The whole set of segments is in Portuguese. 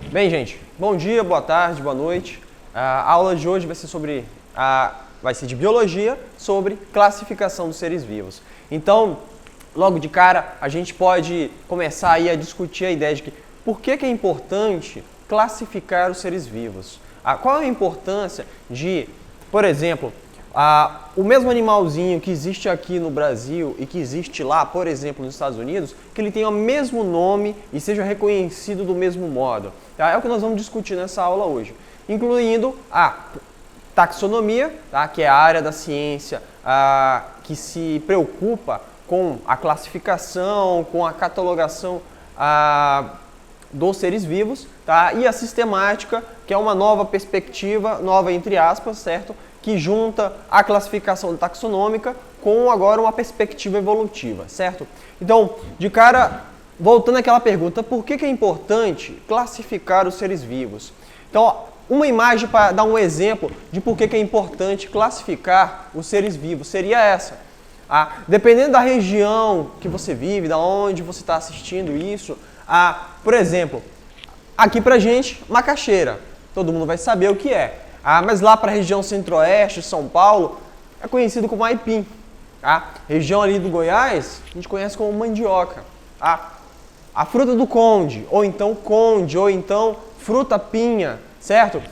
Bem, gente, bom dia, boa tarde, boa noite. A aula de hoje vai ser de biologia sobre classificação dos seres vivos. Então, logo de cara, a gente pode começar aí a discutir a ideia de que por que é importante classificar os seres vivos. Qual é a importância de, por exemplo, o mesmo animalzinho que existe aqui no Brasil e que existe lá, por exemplo, nos Estados Unidos, que ele tenha o mesmo nome e seja reconhecido do mesmo modo. Tá? É o que nós vamos discutir nessa aula hoje, incluindo a taxonomia, tá? Que é a área da ciência que se preocupa com a classificação, com a catalogação dos seres vivos, tá? E a sistemática, que é uma nova perspectiva, nova entre aspas, certo? Que junta a classificação taxonômica com agora uma perspectiva evolutiva, certo? Então, de cara, voltando àquela pergunta, por que é importante classificar os seres vivos? Então, uma imagem para dar um exemplo de por que é importante classificar os seres vivos seria essa. Dependendo da região que você vive, da onde você está assistindo isso, por exemplo, aqui pra gente, macaxeira. Todo mundo vai saber o que é. Mas lá para a região centro-oeste, São Paulo, é conhecido como aipim. Região ali do Goiás, a gente conhece como mandioca. A fruta do conde, ou então fruta pinha, certo?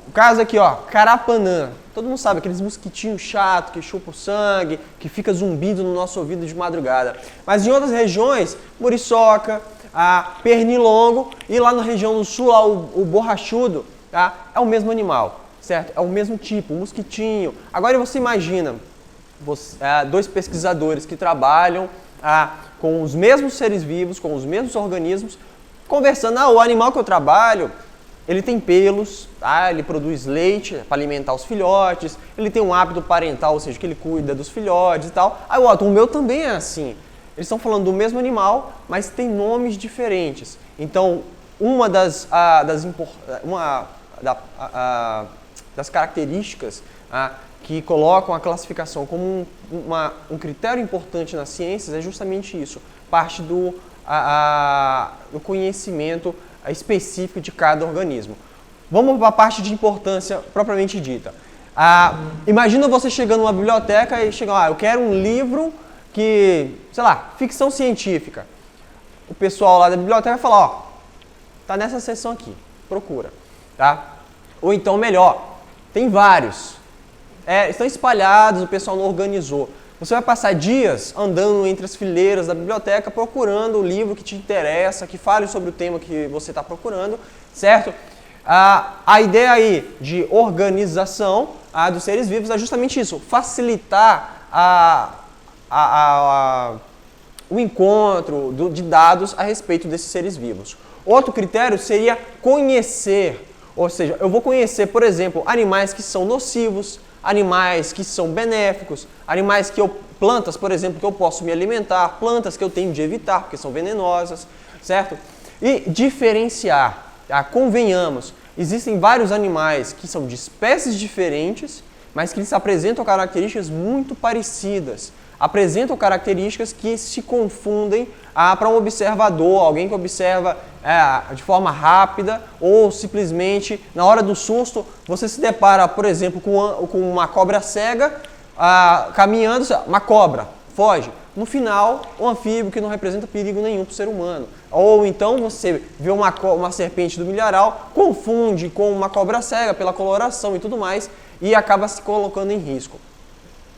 O caso aqui, ó, carapanã. Todo mundo sabe, aqueles mosquitinhos chatos que chupam o sangue, que fica zumbido no nosso ouvido de madrugada. Mas em outras regiões, muriçoca, pernilongo, e lá na região do sul, lá, o borrachudo, é o mesmo animal. Certo? É o mesmo tipo, um mosquitinho. Agora você imagina dois pesquisadores que trabalham com os mesmos seres vivos, com os mesmos organismos, conversando. O animal que eu trabalho, ele tem pelos, ele produz leite para alimentar os filhotes, ele tem um hábito parental, ou seja, que ele cuida dos filhotes e tal. O meu também é assim. Eles estão falando do mesmo animal, mas tem nomes diferentes. Então, uma das características que colocam a classificação como um critério importante nas ciências é justamente isso, parte do conhecimento específico de cada organismo. Vamos para a parte de importância propriamente dita. Imagina você chegando numa biblioteca e chega eu quero um livro que, sei lá, ficção científica. O pessoal lá da biblioteca vai falar, tá nessa seção aqui, procura, tá? Ou então, melhor, tem vários. Estão espalhados, o pessoal não organizou. Você vai passar dias andando entre as fileiras da biblioteca procurando o livro que te interessa, que fale sobre o tema que você está procurando, certo? A ideia aí de organização dos seres vivos é justamente isso, facilitar o encontro de dados a respeito desses seres vivos. Outro critério seria conhecer. Ou seja, eu vou conhecer, por exemplo, animais que são nocivos, animais que são benéficos, plantas, por exemplo, que eu posso me alimentar, plantas que eu tenho de evitar, porque são venenosas, certo? E diferenciar, convenhamos, existem vários animais que são de espécies diferentes, mas que eles apresentam características muito parecidas. Apresentam características que se confundem para um observador, alguém que observa de forma rápida ou simplesmente na hora do susto você se depara, por exemplo, com uma cobra cega caminhando, uma cobra, foge. No final, um anfíbio que não representa perigo nenhum para o ser humano. Ou então você vê uma serpente do milharal, confunde com uma cobra cega pela coloração e tudo mais e acaba se colocando em risco.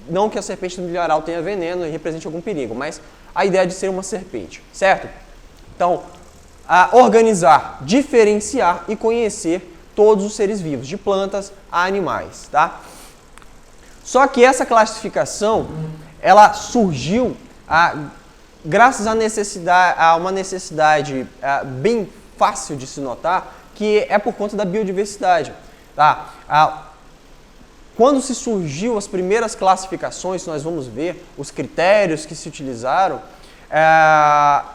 Não que a serpente do milharal tenha veneno e represente algum perigo, mas a ideia de ser uma serpente, certo? Então, organizar, diferenciar e conhecer todos os seres vivos, de plantas a animais, tá? Só que essa classificação, ela surgiu graças a uma necessidade bem fácil de se notar, que é por conta da biodiversidade, tá? Quando se surgiu as primeiras classificações, nós vamos ver os critérios que se utilizaram,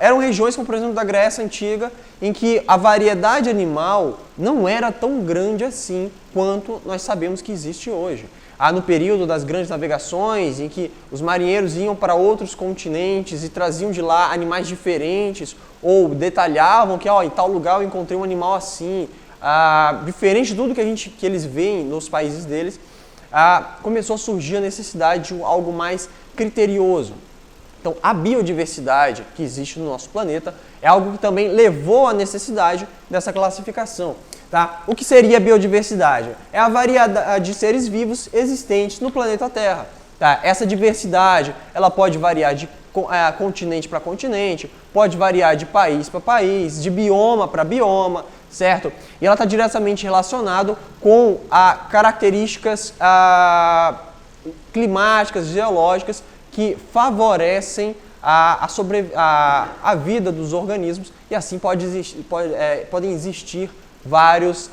eram regiões como, por exemplo, da Grécia Antiga, em que a variedade animal não era tão grande assim quanto nós sabemos que existe hoje. no período das grandes navegações, em que os marinheiros iam para outros continentes e traziam de lá animais diferentes, ou detalhavam que em tal lugar eu encontrei um animal assim, diferente de tudo que eles veem nos países deles, começou a surgir a necessidade de algo mais criterioso. Então, a biodiversidade que existe no nosso planeta é algo que também levou à necessidade dessa classificação. Tá? O que seria a biodiversidade? É a variedade de seres vivos existentes no planeta Terra. Tá? Essa diversidade ela pode variar de continente para continente, pode variar de país para país, de bioma para bioma, certo? E ela está diretamente relacionada com características climáticas, geológicas, que favorecem a vida dos organismos, e assim podem existir vários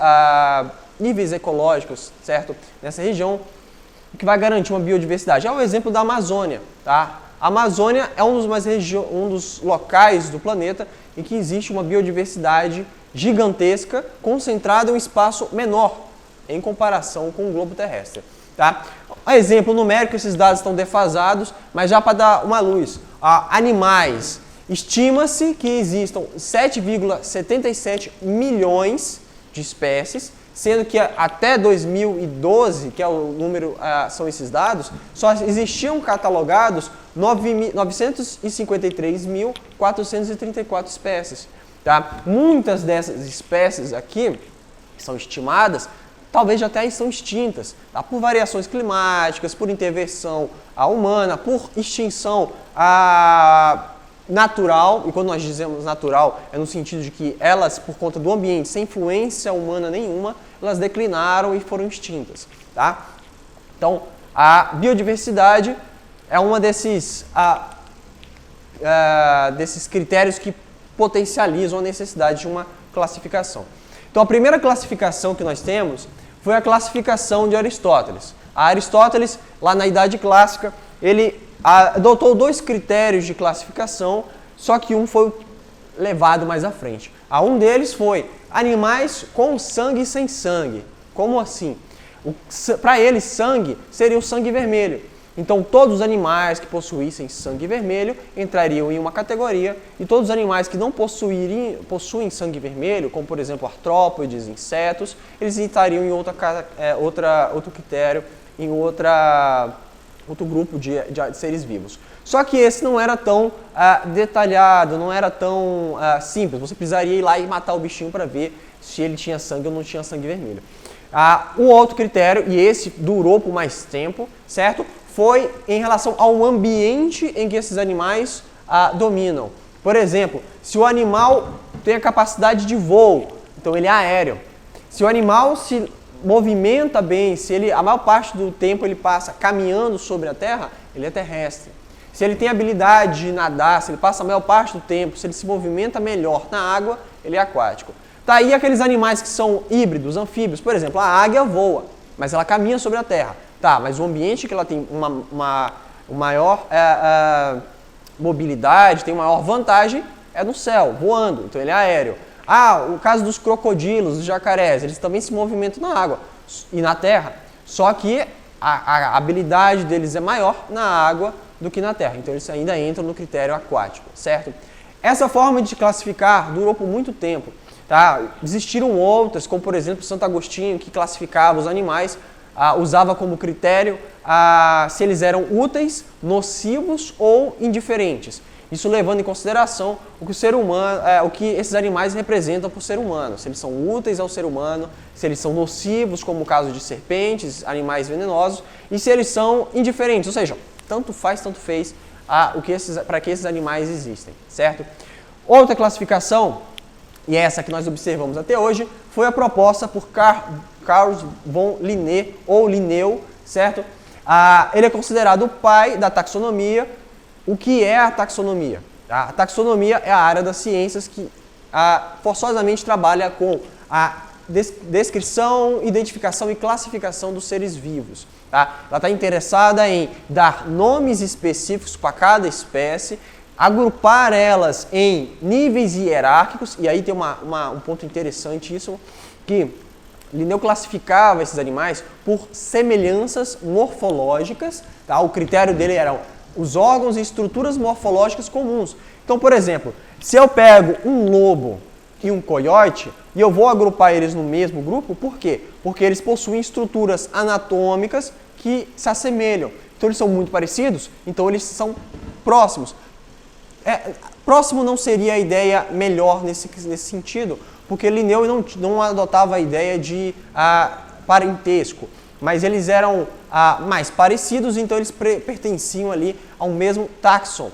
níveis ecológicos, certo? Nessa região, o que vai garantir uma biodiversidade. É o exemplo da Amazônia. Tá? A Amazônia é um dos locais do planeta em que existe uma biodiversidade gigantesca, concentrada em um espaço menor, em comparação com o globo terrestre. Tá? Exemplo numérico, esses dados estão defasados, mas já para dar uma luz. Animais, estima-se que existam 7,77 milhões de espécies, sendo que até 2012, que é o número, são esses dados, só existiam catalogados 953.434 espécies. Tá? Muitas dessas espécies aqui, que são estimadas, talvez até estão extintas, tá? Por variações climáticas, por intervenção humana, por extinção natural, e quando nós dizemos natural, é no sentido de que elas, por conta do ambiente, sem influência humana nenhuma, elas declinaram e foram extintas. Tá? Então, a biodiversidade é uma desses critérios que potencializam a necessidade de uma classificação. Então, a primeira classificação que nós temos foi a classificação de Aristóteles. Aristóteles, lá na Idade Clássica, ele adotou 2 critérios de classificação, só que um foi levado mais à frente. Um deles foi animais com sangue e sem sangue. Como assim? Para ele, sangue seria o sangue vermelho. Então, todos os animais que possuíssem sangue vermelho entrariam em uma categoria, e todos os animais que não possuem sangue vermelho, como por exemplo artrópodes, insetos, eles estariam em outro critério, em outro grupo de seres vivos. Só que esse não era tão detalhado, não era tão simples. Você precisaria ir lá e matar o bichinho para ver se ele tinha sangue ou não tinha sangue vermelho. O outro critério, e esse durou por mais tempo, certo? Foi em relação ao ambiente em que esses animais dominam. Por exemplo, se o animal tem a capacidade de voo, então ele é aéreo. Se o animal se movimenta bem, se ele, a maior parte do tempo ele passa caminhando sobre a terra, ele é terrestre. Se ele tem habilidade de nadar, se ele passa a maior parte do tempo, se ele se movimenta melhor na água, ele é aquático. Tá aí aqueles animais que são híbridos, anfíbios. Por exemplo, a águia voa, mas ela caminha sobre a terra. Tá, mas o ambiente que ela tem uma maior mobilidade, tem maior vantagem, é no céu, voando, então ele é aéreo. O caso dos crocodilos, dos jacarés, eles também se movimentam na água e na terra, só que a habilidade deles é maior na água do que na terra, então eles ainda entram no critério aquático, certo? Essa forma de classificar durou por muito tempo. Tá? Existiram outras, como por exemplo Santo Agostinho, que classificava os animais, usava como critério se eles eram úteis, nocivos ou indiferentes. Isso levando em consideração o que o ser humano, o que esses animais representam para o ser humano. Se eles são úteis ao ser humano, se eles são nocivos, como o caso de serpentes, animais venenosos, e se eles são indiferentes, ou seja, tanto faz, tanto fez para que esses animais existem, certo? Outra classificação, e essa que nós observamos até hoje, foi a proposta por Carl von Linné, ou Linneu, certo? Ele é considerado o pai da taxonomia. O que é a taxonomia? A taxonomia é a área das ciências que forçosamente trabalha com a descrição, identificação e classificação dos seres vivos. Tá? Ela está interessada em dar nomes específicos para cada espécie, agrupar elas em níveis hierárquicos, e aí tem um ponto interessantíssimo, que Linneu classificava esses animais por semelhanças morfológicas, tá? O critério dele eram os órgãos e estruturas morfológicas comuns. Então, por exemplo, se eu pego um lobo e um coiote e eu vou agrupar eles no mesmo grupo, por quê? Porque eles possuem estruturas anatômicas que se assemelham. Então, eles são muito parecidos, então eles são próximos. Próximo não seria a ideia melhor nesse sentido, porque Linneu não adotava a ideia de parentesco, mas eles eram mais parecidos, então eles pertenciam ali ao mesmo táxon.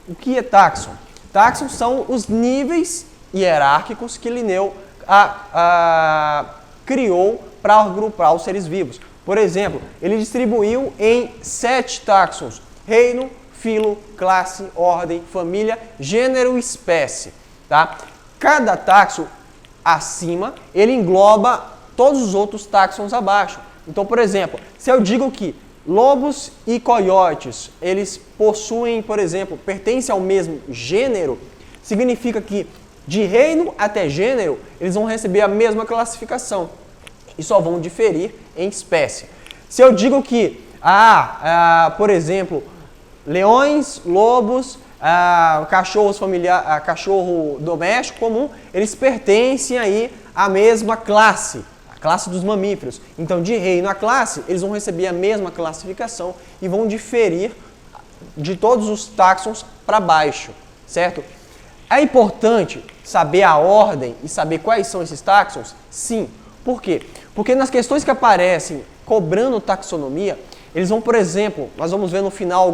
O que é táxon? Táxon são os níveis hierárquicos que Linneu criou para agrupar os seres vivos. Por exemplo, ele distribuiu em 7 táxons: reino, filo, classe, ordem, família, gênero e espécie. Tá? Cada táxon acima, ele engloba todos os outros táxons abaixo. Então, por exemplo, se eu digo que lobos e coiotes, eles possuem, por exemplo, pertencem ao mesmo gênero, significa que de reino até gênero, eles vão receber a mesma classificação e só vão diferir em espécie. Se eu digo que, por exemplo, leões, lobos, cachorros cachorro doméstico comum, eles pertencem aí à mesma classe, a classe dos mamíferos. Então, de reino a classe, eles vão receber a mesma classificação e vão diferir de todos os táxons para baixo, certo? É importante saber a ordem e saber quais são esses táxons? Sim. Por quê? Porque nas questões que aparecem cobrando taxonomia, eles vão, por exemplo, nós vamos ver no final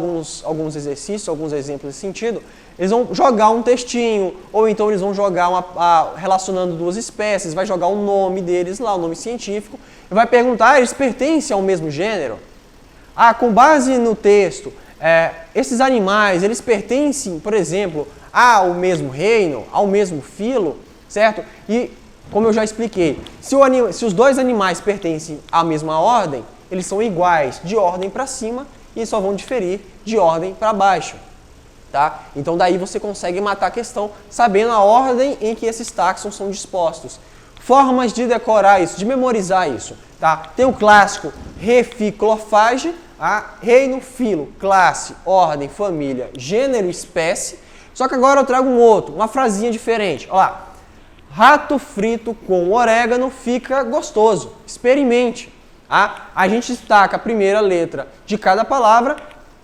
alguns exercícios, alguns exemplos nesse sentido, eles vão jogar um textinho, ou então eles vão jogar relacionando duas espécies, vai jogar o nome deles lá, o nome científico, e vai perguntar, eles pertencem ao mesmo gênero? Com base no texto, esses animais, eles pertencem, por exemplo, ao mesmo reino, ao mesmo filo, certo? E, como eu já expliquei, se os dois animais pertencem à mesma ordem, eles são iguais de ordem para cima e só vão diferir de ordem para baixo. Tá? Então daí você consegue matar a questão sabendo a ordem em que esses táxons são dispostos. Formas de decorar isso, de memorizar isso. Tá? Tem o clássico reficlofage, reino, filo, classe, ordem, família, gênero, espécie. Só que agora eu trago um outro, uma frasinha diferente. Olha lá. Rato frito com orégano fica gostoso. Experimente. A gente destaca a primeira letra de cada palavra: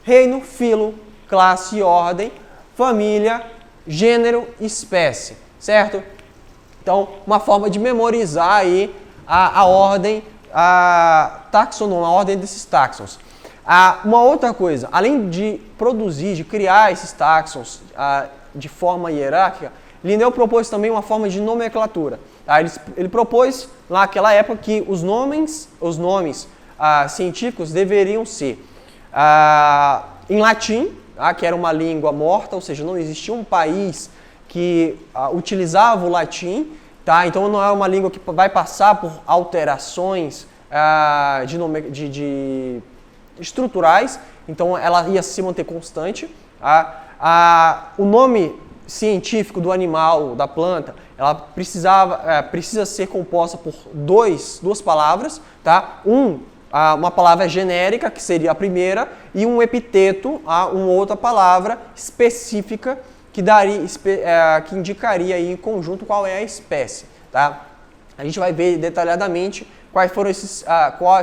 reino, filo, classe, ordem, família, gênero, espécie, certo? Então, uma forma de memorizar aí a ordem, taxonômica, a ordem desses táxons. Uma outra coisa, além de produzir, de criar esses táxons de forma hierárquica, Linneu propôs também uma forma de nomenclatura. Ele propôs, naquela época, que os nomes científicos deveriam ser em latim, que era uma língua morta, ou seja, não existia um país que utilizava o latim, tá? Então não é uma língua que vai passar por alterações estruturais, então ela ia se manter constante. O nome científico do animal, da planta, ela precisa ser composta por duas palavras, tá? Uma palavra genérica, que seria a primeira, e um epiteto, uma outra palavra específica que indicaria aí em conjunto qual é a espécie. Tá? A gente vai ver detalhadamente quais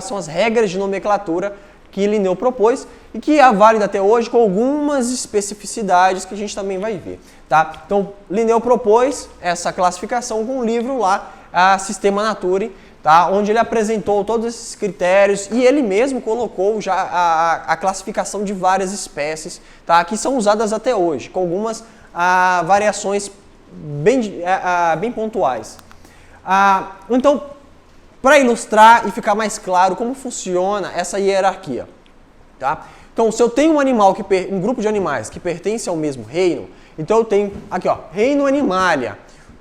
são as regras de nomenclatura que Linneu propôs e que é válida até hoje, com algumas especificidades que a gente também vai ver. Tá? Então, Linneu propôs essa classificação com um livro lá, Systema Naturae, tá? Onde ele apresentou todos esses critérios e ele mesmo colocou já a classificação de várias espécies, tá? Que são usadas até hoje, com algumas variações bem pontuais. Então, para ilustrar e ficar mais claro como funciona essa hierarquia. Tá? Então, se eu tenho um grupo de animais que pertence ao mesmo reino, então eu tenho aqui, reino Animalia.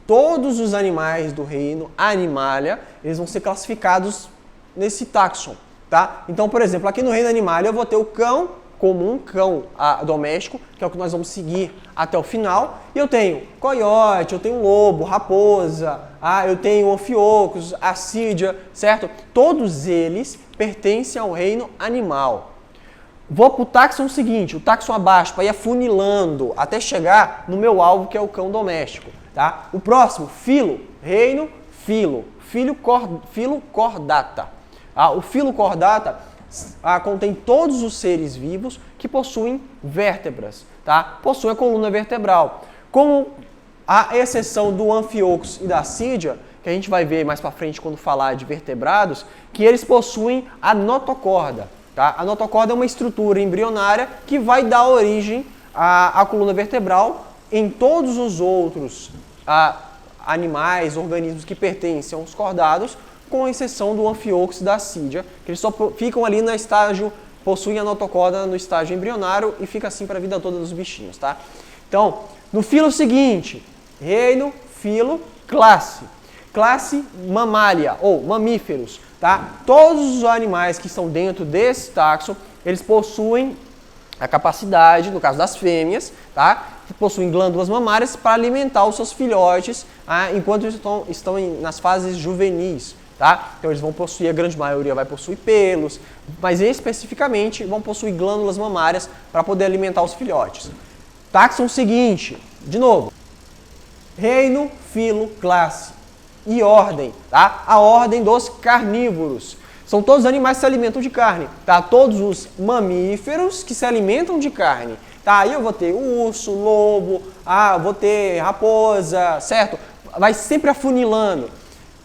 Todos os animais do reino Animalia, eles vão ser classificados nesse táxon. Tá? Então, por exemplo, aqui no reino Animalia eu vou ter o cão comum, cão doméstico, que é o que nós vamos seguir até o final. E eu tenho coiote, eu tenho lobo, raposa, eu tenho anfiocos, assídia, certo? Todos eles pertencem ao reino animal. Vou para o táxon seguinte, o táxon abaixo, para ir afunilando até chegar no meu alvo, que é o cão doméstico. Tá? O próximo, filo, reino, filo, filo cordata. O filo cordata contém todos os seres vivos que possuem vértebras, tá? Possuem a coluna vertebral. Com a exceção do anfiocos e da assídia, que a gente vai ver mais para frente quando falar de vertebrados, que eles possuem a notocorda. Tá? A notocorda é uma estrutura embrionária que vai dar origem à coluna vertebral. Em todos os outros animais, organismos que pertencem aos cordados, com exceção do anfiocos e da assídia, que eles só ficam ali no estágio, possuem a notocorda no estágio embrionário e fica assim para a vida toda dos bichinhos, tá? Então, no filo seguinte, reino, filo, classe. Classe mamália, ou mamíferos, tá? Todos os animais que estão dentro desse táxon, eles possuem a capacidade, no caso das fêmeas, tá? Que possuem glândulas mamárias para alimentar os seus filhotes enquanto estão nas fases juvenis. Tá? Então eles vão possuir, a grande maioria vai possuir pelos, mas especificamente vão possuir glândulas mamárias para poder alimentar os filhotes. Táxon seguinte, de novo, reino, filo, classe e ordem, tá? A ordem dos carnívoros. São todos os animais que se alimentam de carne, tá? Todos os mamíferos que se alimentam de carne, tá? Aí eu vou ter urso, lobo, vou ter raposa, certo? Vai sempre afunilando.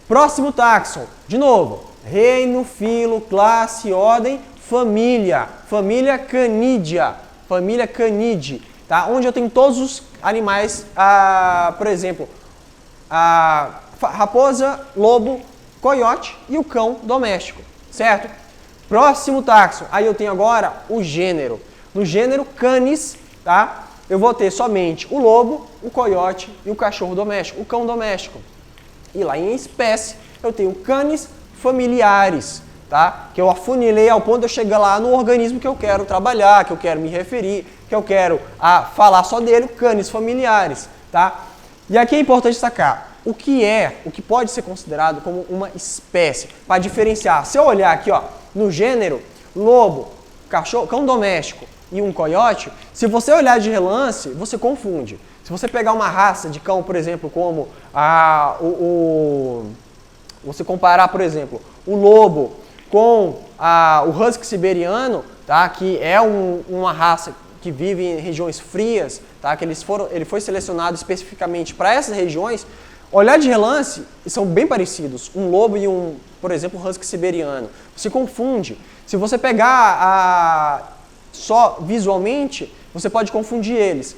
Próximo táxon, de novo, reino, filo, classe, ordem, família, família Canidia, família Canidae, tá? Onde eu tenho todos os animais, por exemplo, raposa, lobo, coiote e o cão doméstico, certo? Próximo táxon, aí eu tenho agora o gênero. No gênero Canis, tá? Eu vou ter somente o lobo, o coiote e o cachorro doméstico, o cão doméstico. E lá em espécie, eu tenho canis familiares, tá? Que eu afunilei ao ponto de eu chegar lá no organismo que eu quero trabalhar, que eu quero me referir, que eu quero falar só dele, canis familiares, tá? E aqui é importante destacar o que pode ser considerado como uma espécie, para diferenciar. Se eu olhar aqui, ó, no gênero, lobo, cachorro, cão doméstico e um coiote, se você olhar de relance, você confunde. Se você pegar uma raça de cão, por exemplo, como você comparar, por exemplo, o lobo com o husky siberiano, tá? Que é uma raça que vive em regiões frias, tá? Que ele foi selecionado especificamente para essas regiões. Olhar de relance, são bem parecidos. Um lobo e por exemplo, um husky siberiano. Se confunde. Se você pegar só visualmente, você pode confundir eles.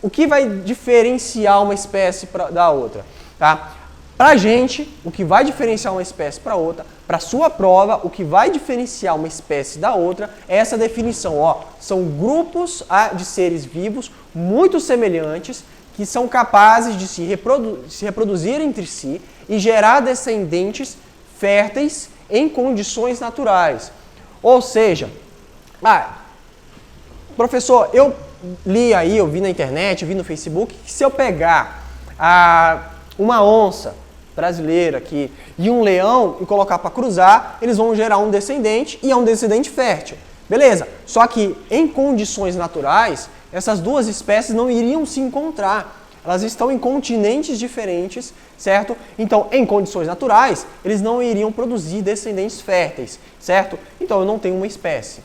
O que vai diferenciar uma espécie da outra? Tá? Para a gente, o que vai diferenciar uma espécie para outra, para a sua prova, o que vai diferenciar uma espécie da outra é essa definição. Ó, são grupos de seres vivos muito semelhantes que são capazes de se reproduzir entre si e gerar descendentes férteis em condições naturais. Ou seja, professor, eu li aí, eu vi na internet, eu vi no Facebook, que se eu pegar uma onça brasileira aqui e um leão e colocar para cruzar, eles vão gerar um descendente e é um descendente fértil. Beleza, só que em condições naturais, essas duas espécies não iriam se encontrar. Elas estão em continentes diferentes, certo? Então, em condições naturais, eles não iriam produzir descendentes férteis, certo? Então, eu não tenho uma espécie.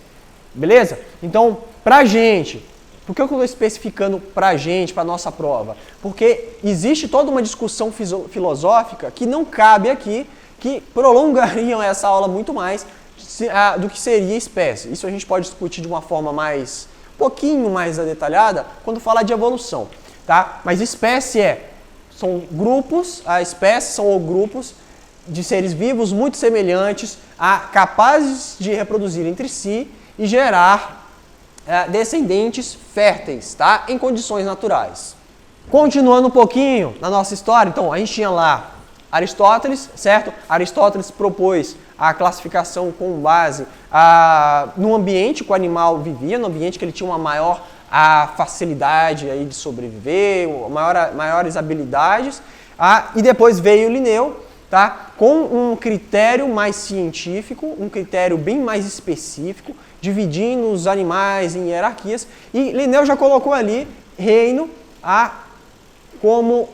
Beleza? Então, pra gente, por que eu estou especificando pra gente, pra nossa prova? Porque existe toda uma discussão filosófica que não cabe aqui, que prolongariam essa aula muito mais do que seria espécie. Isso a gente pode discutir de uma forma um pouquinho mais detalhada quando falar de evolução, tá? Mas espécie são grupos, espécies são grupos de seres vivos muito semelhantes, capazes de reproduzir entre si e gerar descendentes férteis, tá? Em condições naturais. Continuando um pouquinho na nossa história, então a gente tinha lá Aristóteles, certo? Aristóteles propôs a classificação com base no ambiente que o animal vivia, no ambiente que ele tinha uma maior facilidade aí de sobreviver, maiores habilidades. E depois veio Linneu, tá? Com um critério mais científico, um critério bem mais específico, dividindo os animais em hierarquias. E Linneu já colocou ali reino como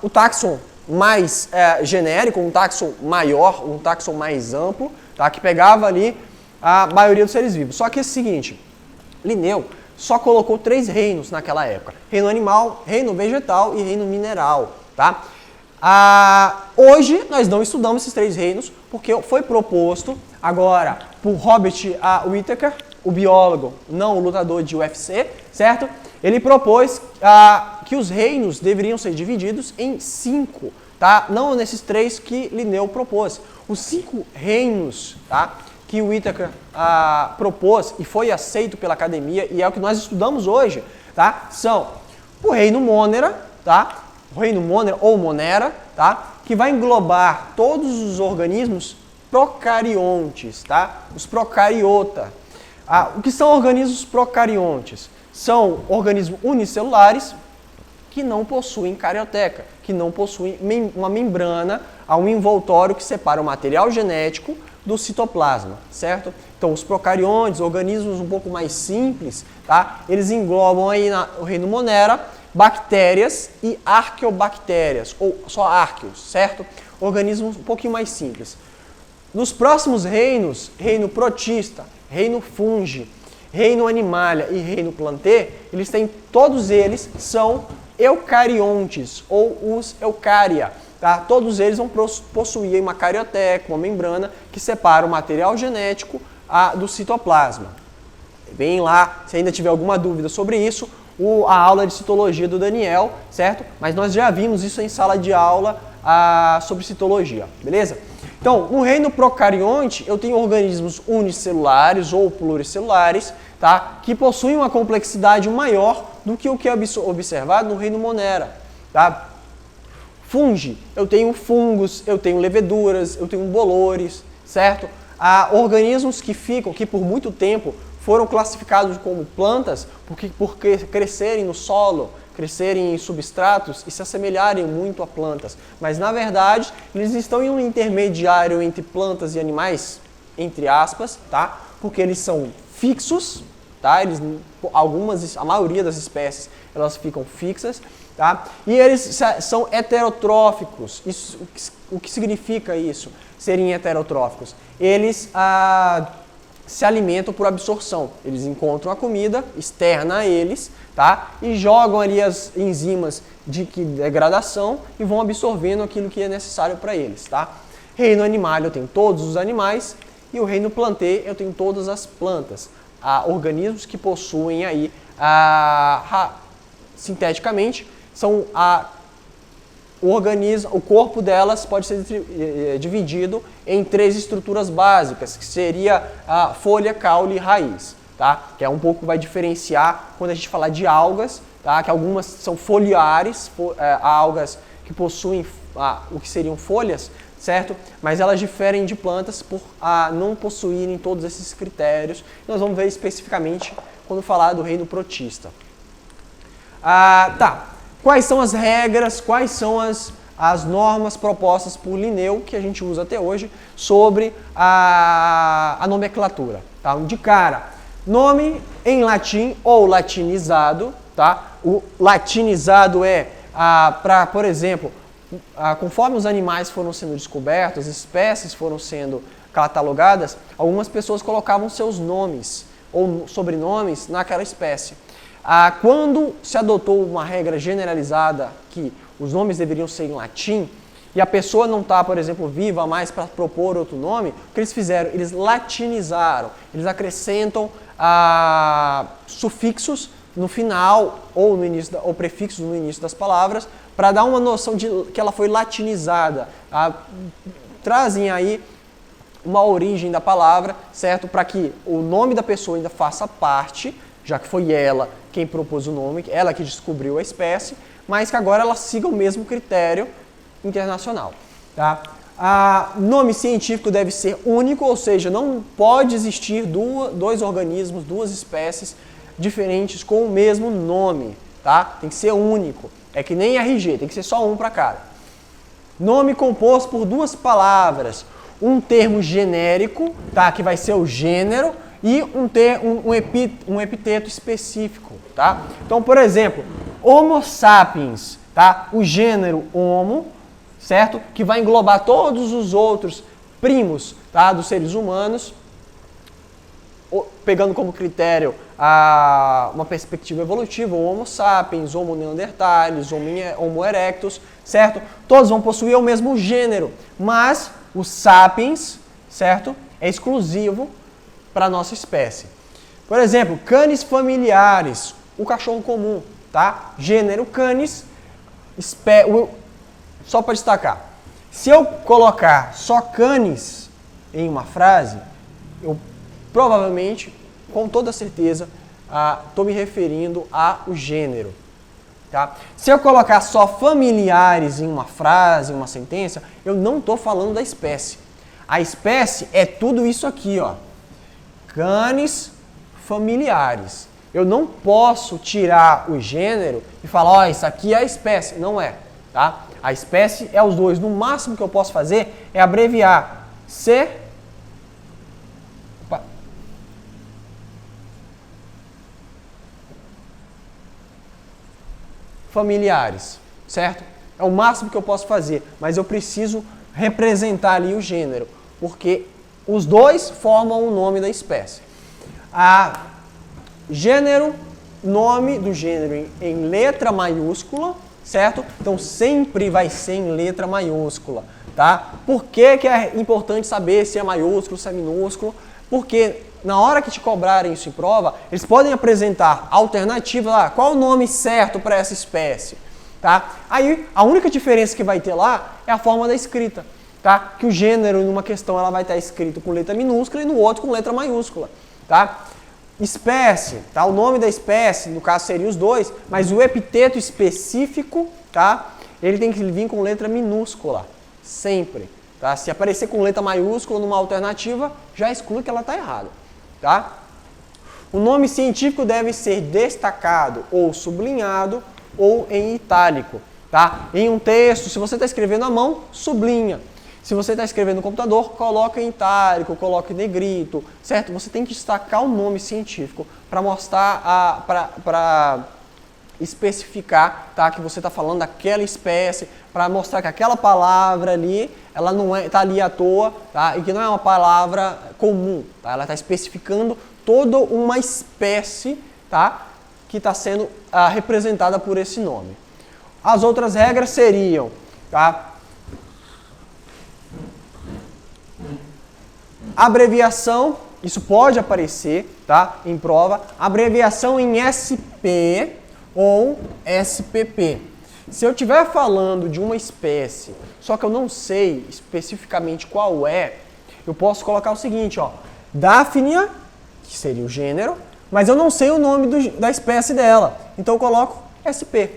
o táxon mais genérico, um táxon maior, um táxon mais amplo, tá? Que pegava ali a maioria dos seres vivos. Só que é o seguinte, Linneu só colocou 3 reinos naquela época: reino animal, reino vegetal e reino mineral, tá? Hoje nós não estudamos esses 3 reinos porque foi proposto agora por Robert Whittaker, o biólogo, não o lutador de UFC, certo? Ele propôs que os reinos deveriam ser divididos em 5, tá? Não nesses 3 que Linneu propôs. Os 5 reinos, tá? Que o Whittaker propôs e foi aceito pela academia, e é o que nós estudamos hoje, tá? São o reino Monera, tá? O reino Monera ou Monera, tá? Que vai englobar todos os organismos procariontes, tá? Os procariota. O que são organismos procariontes? São organismos unicelulares que não possuem carioteca, que não possuem uma membrana, um envoltório que separa o material genético do citoplasma, certo? Então, os procariontes, organismos um pouco mais simples, tá? Eles englobam aí no reino Monera bactérias e arqueobactérias, ou só arqueos, certo? Organismos um pouquinho mais simples. Nos próximos reinos, reino protista, reino fungi, reino animalia e reino plantê, todos eles são eucariontes, ou os eucaria. Tá? Todos eles vão possuir uma carioteca, uma membrana que separa o material genético do citoplasma. Vem lá, se ainda tiver alguma dúvida sobre isso, a aula de citologia do Daniel, certo? Mas nós já vimos isso em sala de aula sobre citologia, beleza? Então, no reino procarionte, eu tenho organismos unicelulares ou pluricelulares, tá? Que possuem uma complexidade maior do que o que é observado no reino Monera, tá? Fungi, eu tenho fungos, eu tenho leveduras, eu tenho bolores, certo? Há organismos que por muito tempo foram classificados como plantas por crescerem no solo, crescerem em substratos e se assemelharem muito a plantas. Mas, na verdade, eles estão em um intermediário entre plantas e animais, entre aspas, tá? Porque eles são fixos, tá? A maioria das espécies, elas ficam fixas, tá? E eles são heterotróficos. O que significa isso, serem heterotróficos? Eles se alimentam por absorção. Eles encontram a comida externa a eles, tá? E jogam ali as enzimas de degradação e vão absorvendo aquilo que é necessário para eles, tá? Reino animal, eu tenho todos os animais, e o reino plantê, eu tenho todas as plantas. Organismos que possuem aí, sinteticamente, são o corpo delas pode ser dividido em 3 estruturas básicas, que seria a folha, caule e raiz, tá? Que é um pouco vai diferenciar quando a gente falar de algas, tá? Que algumas são foliares, algas que possuem o que seriam folhas, certo? Mas elas diferem de plantas por não possuírem todos esses critérios. Nós vamos ver especificamente quando falar do reino protista. Tá. Quais são as regras, quais são as normas propostas por Linneu, que a gente usa até hoje, sobre a nomenclatura? Tá? De cara, nome em latim ou latinizado. Tá? O latinizado por exemplo, conforme os animais foram sendo descobertos, as espécies foram sendo catalogadas, algumas pessoas colocavam seus nomes ou sobrenomes naquela espécie. Quando se adotou uma regra generalizada que os nomes deveriam ser em latim, e a pessoa não está, por exemplo, viva mais para propor outro nome, o que eles fizeram? Eles latinizaram, eles acrescentam sufixos no final ou no início, ou prefixos no início das palavras, para dar uma noção de que ela foi latinizada. Trazem aí uma origem da palavra, certo? Para que o nome da pessoa ainda faça parte, já que foi ela quem propôs o nome, ela que descobriu a espécie, mas que agora ela siga o mesmo critério internacional. Tá? Nome científico deve ser único, ou seja, não pode existir dois organismos, duas espécies diferentes com o mesmo nome. Tá? Tem que ser único. É que nem RG, tem que ser só um para cada. Nome composto por duas palavras. Um termo genérico, tá? Que vai ser o gênero, e um epiteto específico. Tá? Então, por exemplo, Homo sapiens, tá? O gênero Homo, certo? Que vai englobar todos os outros primos, tá? Dos seres humanos, pegando como critério uma perspectiva evolutiva, o Homo sapiens, Homo neanderthalis, Homo erectus, certo? Todos vão possuir o mesmo gênero, mas o sapiens, certo? É exclusivo para a nossa espécie. Por exemplo, canis familiares, o cachorro comum, tá? Gênero canis, só para destacar, se eu colocar só canis em uma frase, eu provavelmente, com toda certeza, estou me referindo ao gênero. Tá? Se eu colocar só familiares em uma frase, em uma sentença, eu não estou falando da espécie. A espécie é tudo isso aqui, ó. Canis familiares. Eu não posso tirar o gênero e falar, ó, isso aqui é a espécie. Não é. Tá? A espécie é os dois. No máximo que eu posso fazer é abreviar familiares, certo? É o máximo que eu posso fazer, mas eu preciso representar ali o gênero, porque os dois formam o nome da espécie. Gênero, nome do gênero em letra maiúscula, certo? Então sempre vai ser em letra maiúscula, tá? Por que é importante saber se é maiúsculo, se é minúsculo? Porque na hora que te cobrarem isso em prova, eles podem apresentar alternativa lá, qual o nome certo para essa espécie, tá? Aí a única diferença que vai ter lá é a forma da escrita, tá? Que o gênero numa questão ela vai estar escrito com letra minúscula e no outro com letra maiúscula, tá? Espécie, tá? O nome da espécie, no caso seria os dois, mas o epiteto específico, tá? Ele tem que vir com letra minúscula, sempre. Tá? Se aparecer com letra maiúscula numa alternativa, já exclui que ela está errada. Tá? O nome científico deve ser destacado ou sublinhado ou em itálico. Tá? Em um texto, se você está escrevendo à mão, sublinha. Se você está escrevendo no computador, coloca em itálico, coloca em negrito, certo? Você tem que destacar o nome científico para mostrar, para especificar, tá, que você está falando daquela espécie, para mostrar que aquela palavra ali, ela não está ali à toa, tá, e que não é uma palavra comum, tá, ela está especificando toda uma espécie, tá, que está sendo representada por esse nome. As outras regras seriam, tá, abreviação, isso pode aparecer, tá, em prova, abreviação em SP ou SPP. Se eu estiver falando de uma espécie, só que eu não sei especificamente qual é, eu posso colocar o seguinte, ó, Daphnia, que seria o gênero, mas eu não sei o nome da espécie dela, então eu coloco SP.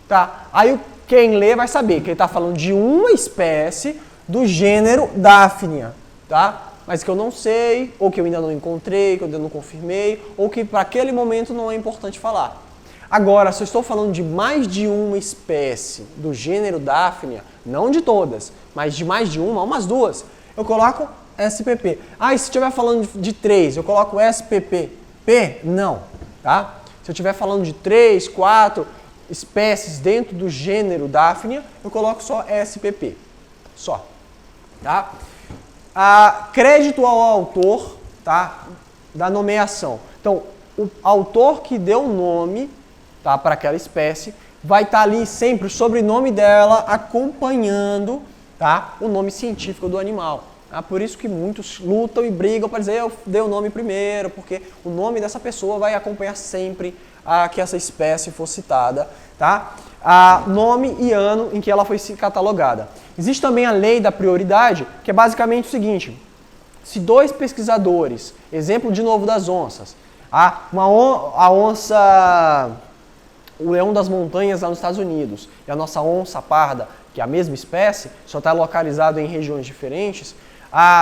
Tá? Aí quem lê vai saber que ele está falando de uma espécie do gênero Daphnia, tá? Mas que eu não sei, ou que eu ainda não encontrei, que eu ainda não confirmei, ou que para aquele momento não é importante falar. Agora, se eu estou falando de mais de uma espécie do gênero Daphnia, não de todas, mas de mais de uma, umas duas, eu coloco SPP. E se eu estiver falando de 3, eu coloco SPP. P? Não, tá? Se eu estiver falando de 3, 4 espécies dentro do gênero Daphnia, eu coloco só SPP. Só, tá? Crédito ao autor, tá, da nomeação. Então, o autor que deu o nome, tá, para aquela espécie vai estar ali sempre o sobrenome dela acompanhando, tá, o nome científico do animal. Por isso que muitos lutam e brigam para dizer eu dei o nome primeiro, porque o nome dessa pessoa vai acompanhar sempre que essa espécie for citada. Tá? Nome e ano em que ela foi catalogada. Existe também a lei da prioridade, que é basicamente o seguinte: se dois pesquisadores, exemplo de novo das onças, a onça, o leão das montanhas lá nos Estados Unidos e a nossa onça parda, que é a mesma espécie, só está localizado em regiões diferentes,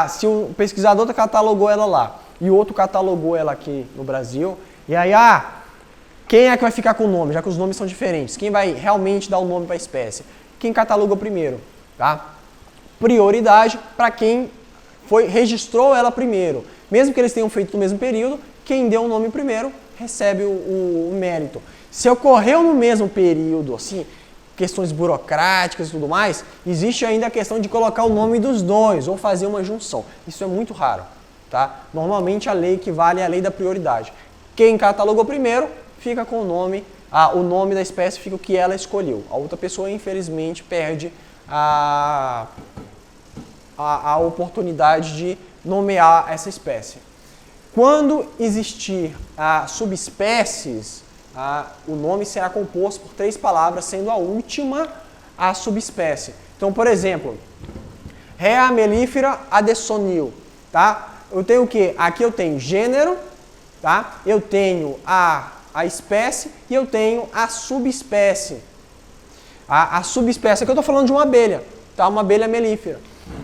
se o pesquisador catalogou ela lá e o outro catalogou ela aqui no Brasil, e aí, quem é que vai ficar com o nome, já que os nomes são diferentes? Quem vai realmente dar o nome para a espécie? Quem catalogou primeiro, tá? Prioridade para quem registrou ela primeiro. Mesmo que eles tenham feito no mesmo período, quem deu o nome primeiro recebe o mérito. Se ocorreu no mesmo período, assim, questões burocráticas e tudo mais, existe ainda a questão de colocar o nome dos dois ou fazer uma junção. Isso é muito raro, tá? Normalmente a lei equivale à lei da prioridade. Quem catalogou primeiro fica com o nome da espécie fica o que ela escolheu. A outra pessoa, infelizmente, perde a oportunidade de nomear essa espécie. Quando existir subespécies, o nome será composto por 3 palavras, sendo a última a subespécie. Então, por exemplo, Rea mellifera adessonil, tá? Eu tenho o quê? Aqui eu tenho gênero, tá? Eu tenho a espécie e eu tenho a subespécie. A subespécie, aqui eu estou falando de uma abelha, tá? Uma abelha melífera,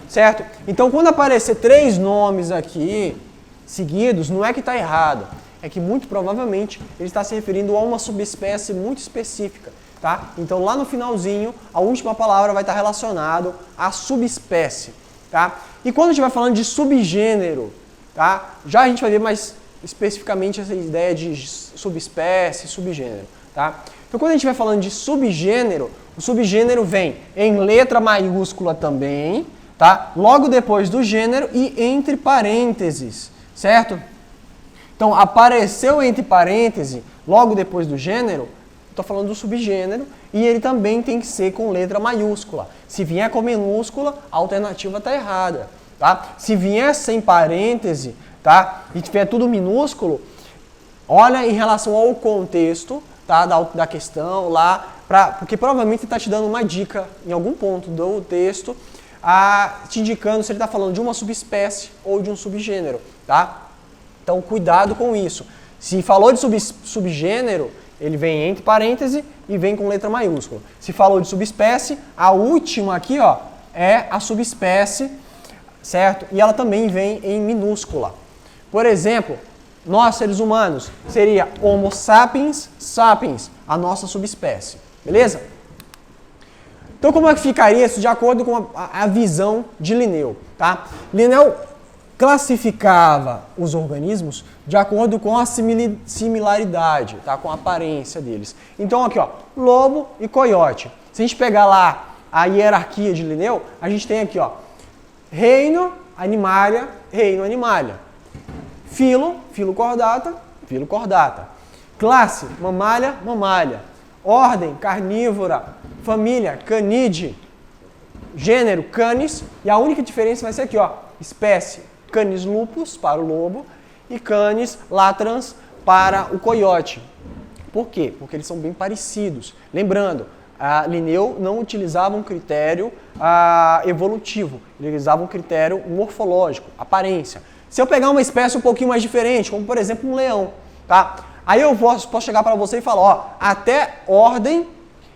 certo? Então, quando aparecer 3 nomes aqui seguidos, não é que está errado, é que muito provavelmente ele está se referindo a uma subespécie muito específica, tá? Então, lá no finalzinho, a última palavra vai estar relacionada à subespécie, tá? E quando a gente vai falando de subgênero, tá? Já a gente vai ver mais especificamente essa ideia de subespécie, subgênero, tá? Então, quando a gente vai falando de subgênero, o subgênero vem em letra maiúscula também, tá? Logo depois do gênero e entre parênteses, certo? Então, apareceu entre parênteses, logo depois do gênero, estou falando do subgênero, e ele também tem que ser com letra maiúscula. Se vier com minúscula, a alternativa está errada, tá? Se vier sem parêntese, tá? E tiver tudo minúsculo, olha em relação ao contexto, tá? da questão lá, porque provavelmente está te dando uma dica em algum ponto do texto, te indicando se ele está falando de uma subespécie ou de um subgênero, tá? Então, cuidado com isso. Se falou de subgênero, ele vem entre parênteses e vem com letra maiúscula. Se falou de subespécie, a última aqui, ó, é a subespécie, certo? E ela também vem em minúscula. Por exemplo, nós, seres humanos, seria Homo sapiens sapiens, a nossa subespécie. Beleza? Então, como é que ficaria isso de acordo com a visão de Linneu, tá? Linneu classificava os organismos de acordo com a similaridade, tá? Com a aparência deles. Então, aqui, ó, lobo e coiote. Se a gente pegar lá a hierarquia de Linneu, a gente tem aqui, ó, reino, animalia, reino, animalia. Filo, filo cordata. Classe, mamália, mamália. Ordem, carnívora. Família, canídea. Gênero, canis. E a única diferença vai ser aqui, ó, espécie, Canis lupus para o lobo e Canis latrans para o coiote. Por quê? Porque eles são bem parecidos. Lembrando, Linneu não utilizava um critério evolutivo, ele utilizava um critério morfológico, aparência. Se eu pegar uma espécie um pouquinho mais diferente, como por exemplo um leão, tá? Aí eu posso chegar para você e falar, ó, até ordem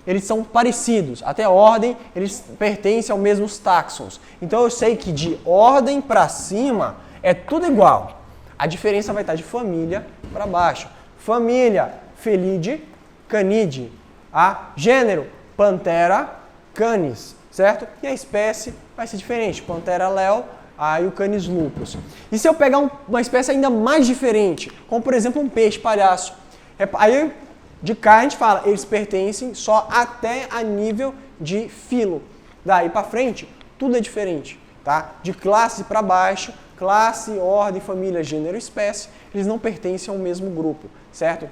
eles são parecidos, até ordem eles pertencem aos mesmos táxons. Então eu sei que de ordem para cima é tudo igual. A diferença vai estar de família para baixo. Família, Felidae, Canidae. Gênero, Panthera, Canis, certo? E a espécie vai ser diferente, Panthera leo, e o Canis lupus. E se eu pegar uma espécie ainda mais diferente, como por exemplo um peixe palhaço, aí de cá a gente fala, eles pertencem só até a nível de filo. Daí para frente, tudo é diferente, tá? De classe para baixo, classe, ordem, família, gênero e espécie, eles não pertencem ao mesmo grupo, certo?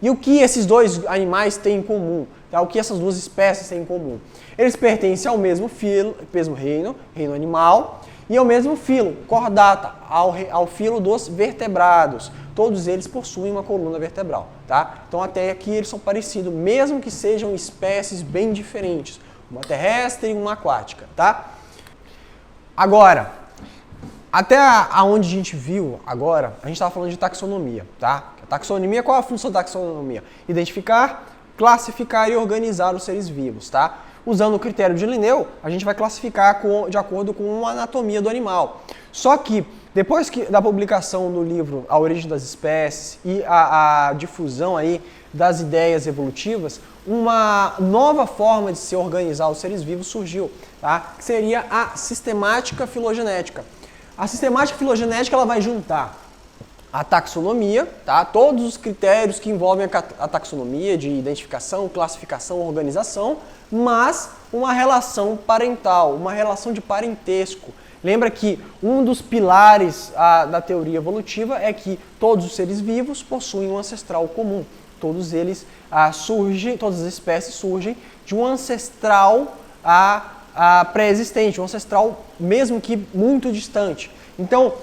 E o que esses dois animais têm em comum? Tá? O que essas duas espécies têm em comum? Eles pertencem ao mesmo filo, mesmo reino, reino animal, e ao mesmo filo, cordata, ao filo dos vertebrados. Todos eles possuem uma coluna vertebral, tá? Então até aqui eles são parecidos, mesmo que sejam espécies bem diferentes, uma terrestre e uma aquática, tá? Agora, até aonde a gente viu agora, a gente estava falando de taxonomia, tá? A taxonomia, qual é a função da taxonomia? Identificar, classificar e organizar os seres vivos, tá? Usando o critério de Linneu, a gente vai classificar de acordo com a anatomia do animal. Só que, depois da publicação do livro A Origem das Espécies e a difusão aí das ideias evolutivas, uma nova forma de se organizar os seres vivos surgiu, tá? Que seria a sistemática filogenética. A sistemática filogenética ela vai juntar a taxonomia, tá? Todos os critérios que envolvem a taxonomia de identificação, classificação, organização, mas uma relação parental, uma relação de parentesco. Lembra que um dos pilares da teoria evolutiva é que todos os seres vivos possuem um ancestral comum. Todos eles todas as espécies surgem de um ancestral pré-existente, um ancestral mesmo que muito distante. Então,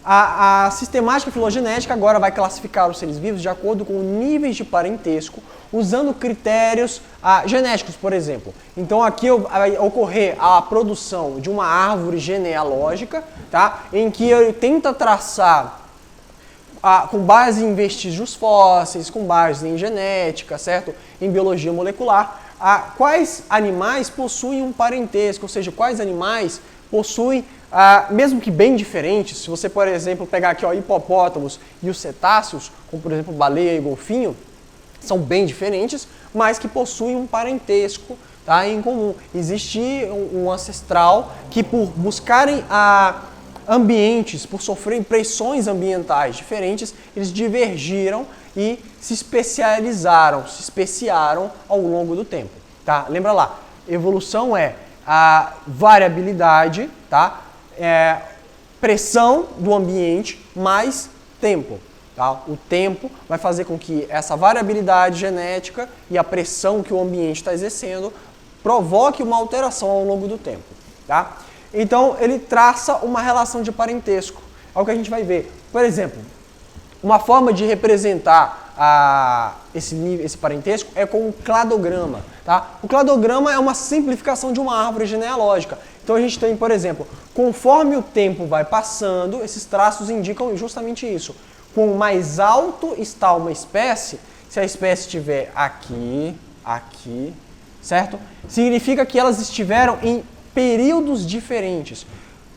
a sistemática filogenética agora vai classificar os seres vivos de acordo com níveis de parentesco, usando critérios genéticos, por exemplo. Então aqui vai ocorrer a produção de uma árvore genealógica, tá? Em que eu tento traçar, com base em vestígios fósseis, com base em genética, certo? Em biologia molecular, quais animais possuem um parentesco, ou seja, quais animais possuem, mesmo que bem diferentes. Se você, por exemplo, pegar aqui hipopótamos e os cetáceos, como por exemplo baleia e golfinho, são bem diferentes, mas que possuem um parentesco, tá, em comum. Existe um ancestral que, por buscarem ambientes, por sofrerem pressões ambientais diferentes, eles divergiram e se especiaram ao longo do tempo. Tá? Lembra lá, evolução é a variabilidade, tá? Pressão do ambiente mais tempo. Tá? O tempo vai fazer com que essa variabilidade genética e a pressão que o ambiente está exercendo provoque uma alteração ao longo do tempo. Tá? Então, ele traça uma relação de parentesco. É o que a gente vai ver. Por exemplo, uma forma de representar esse parentesco é com o cladograma. Tá? O cladograma é uma simplificação de uma árvore genealógica. Então a gente tem, por exemplo, conforme o tempo vai passando, esses traços indicam justamente isso. Quanto mais alto está uma espécie, se a espécie estiver aqui, certo? Significa que elas estiveram em períodos diferentes.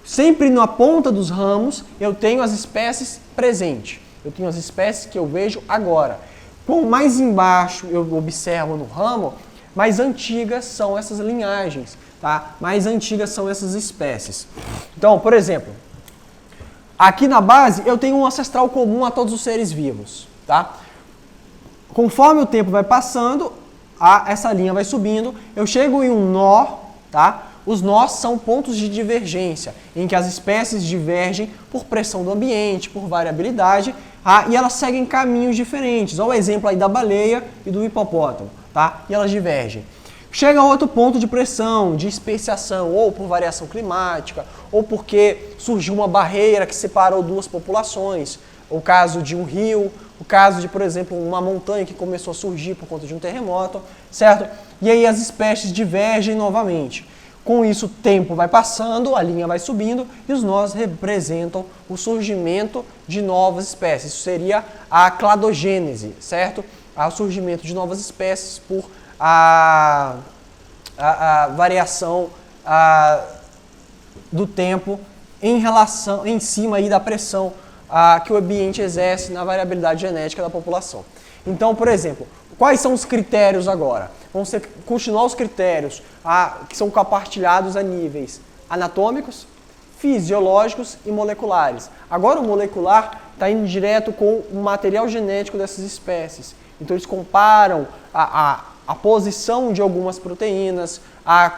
Sempre na ponta dos ramos eu tenho as espécies presentes. Eu tenho as espécies que eu vejo agora. Quanto mais embaixo eu observo no ramo, mais antigas são essas linhagens, tá? Mais antigas são essas espécies. Então, por exemplo, aqui na base eu tenho um ancestral comum a todos os seres vivos, tá? Conforme o tempo vai passando, essa linha vai subindo, eu chego em um nó, tá? Os nós são pontos de divergência, em que as espécies divergem por pressão do ambiente, por variabilidade, e elas seguem caminhos diferentes. Olha o exemplo aí da baleia e do hipopótamo, tá? E elas divergem. Chega a outro ponto de pressão, de especiação, ou por variação climática, ou porque surgiu uma barreira que separou duas populações. O caso de um rio, o caso de, por exemplo, uma montanha que começou a surgir por conta de um terremoto, certo? E aí as espécies divergem novamente. Com isso, o tempo vai passando, a linha vai subindo e os nós representam o surgimento de novas espécies. Isso seria a cladogênese, certo? O surgimento de novas espécies por a variação do tempo em cima aí da pressão que o ambiente exerce na variabilidade genética da população. Então, por exemplo, quais são os critérios agora? Vão continuar os critérios que são compartilhados a níveis anatômicos, fisiológicos e moleculares. Agora o molecular está indo direto com o material genético dessas espécies. Então eles comparam a posição de algumas proteínas,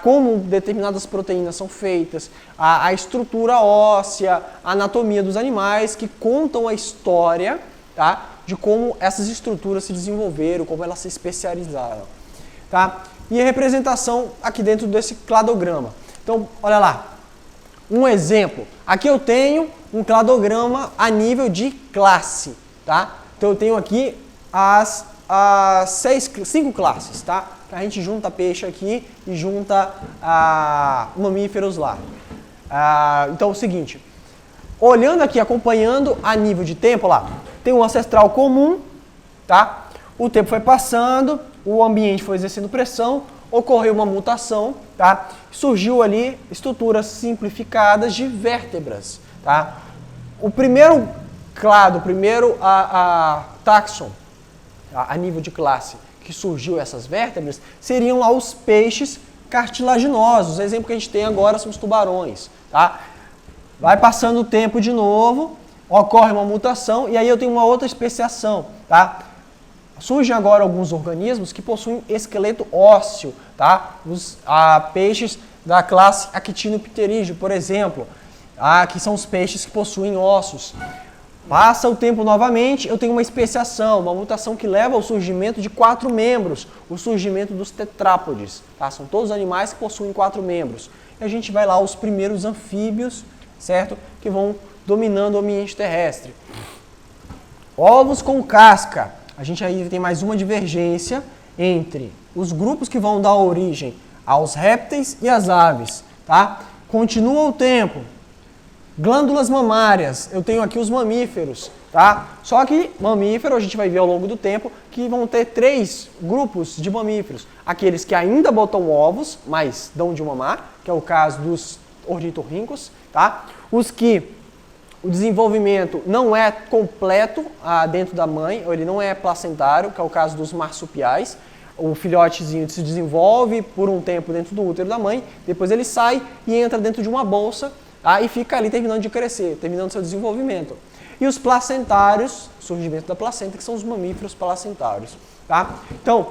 como determinadas proteínas são feitas, a estrutura óssea, a anatomia dos animais, que contam a história, tá, de como essas estruturas se desenvolveram, como elas se especializaram. Tá? E a representação aqui dentro desse cladograma. Então, olha lá, um exemplo. Aqui eu tenho um cladograma a nível de classe. Tá? Então eu tenho aqui as 5 classes. Tá? A gente junta peixe aqui e junta mamíferos lá. Então é o seguinte, olhando aqui, acompanhando a nível de tempo, lá, tem um ancestral comum, tá? O tempo foi passando, o ambiente foi exercendo pressão, ocorreu uma mutação, tá? Surgiu ali estruturas simplificadas de vértebras, tá? O primeiro clado, o primeiro taxon, a nível de classe, que surgiu essas vértebras, seriam lá os peixes cartilaginosos. O exemplo que a gente tem agora são os tubarões, tá? Vai passando o tempo de novo, ocorre uma mutação e aí eu tenho uma outra especiação, tá? Surgem agora alguns organismos que possuem esqueleto ósseo, tá? Os peixes da classe Actinopterídeo, por exemplo, que são os peixes que possuem ossos. Passa o tempo novamente, eu tenho uma especiação, uma mutação que leva ao surgimento de 4 membros, o surgimento dos tetrápodes, tá? São todos animais que possuem 4 membros. E a gente vai lá aos primeiros anfíbios, certo? Que vão dominando o ambiente terrestre. Ovos com casca. A gente aí tem mais uma divergência entre os grupos que vão dar origem aos répteis e às aves, tá? Continua o tempo. Glândulas mamárias, eu tenho aqui os mamíferos, tá? Só que mamífero, a gente vai ver ao longo do tempo que vão ter 3 grupos de mamíferos. Aqueles que ainda botam ovos, mas dão de mamar, que é o caso dos ornitorrincos, tá? Os que o desenvolvimento não é completo dentro da mãe, ou ele não é placentário, que é o caso dos marsupiais. O filhotezinho se desenvolve por um tempo dentro do útero da mãe, depois ele sai e entra dentro de uma bolsa, e fica ali terminando de crescer, terminando seu desenvolvimento. E os placentários, surgimento da placenta, que são os mamíferos placentários. Tá? Então,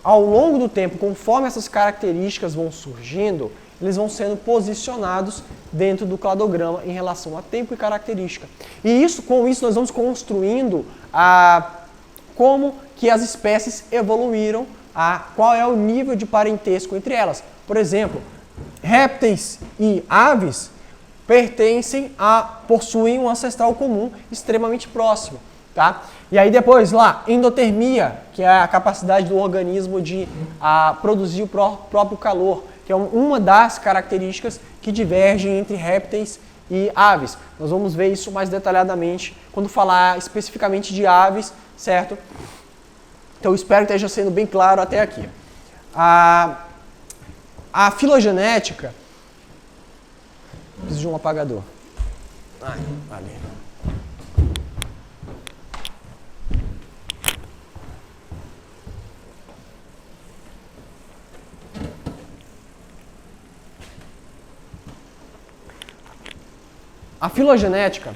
ao longo do tempo, conforme essas características vão surgindo, eles vão sendo posicionados dentro do cladograma em relação a tempo e característica. E com isso nós vamos construindo como que as espécies evoluíram, qual é o nível de parentesco entre elas. Por exemplo, répteis e aves possuem um ancestral comum extremamente próximo, tá? E aí depois lá, endotermia, que é a capacidade do organismo de produzir o próprio calor, que é uma das características que divergem entre répteis e aves. Nós vamos ver isso mais detalhadamente quando falar especificamente de aves, certo? Então espero que esteja sendo bem claro até aqui. A filogenética... Preciso de um apagador. Ali. A filogenética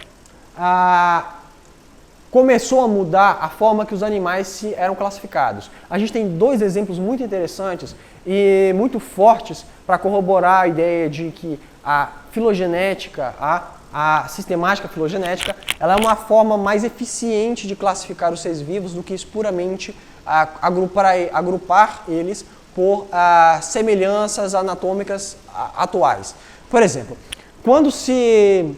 começou a mudar a forma que os animais eram classificados. A gente tem 2 exemplos muito interessantes e muito fortes para corroborar a ideia de que a filogenética, a sistemática filogenética, ela é uma forma mais eficiente de classificar os seres vivos do que puramente agrupar eles por semelhanças anatômicas atuais. Por exemplo, quando se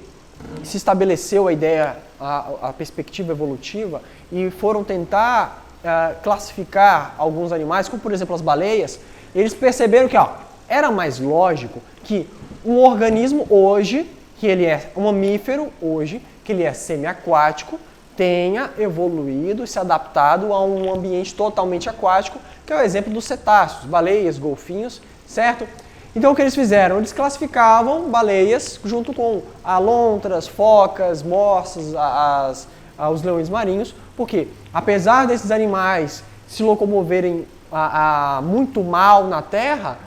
estabeleceu a ideia, a perspectiva evolutiva, e foram tentar classificar alguns animais, como por exemplo as baleias, eles perceberam que era mais lógico que um organismo hoje, que ele é um mamífero hoje, que ele é semiaquático, tenha evoluído e se adaptado a um ambiente totalmente aquático, que é o exemplo dos cetáceos, baleias, golfinhos, certo? Então o que eles fizeram? Eles classificavam baleias junto com lontras, focas, morsas, os leões marinhos, porque apesar desses animais se locomoverem muito mal na terra,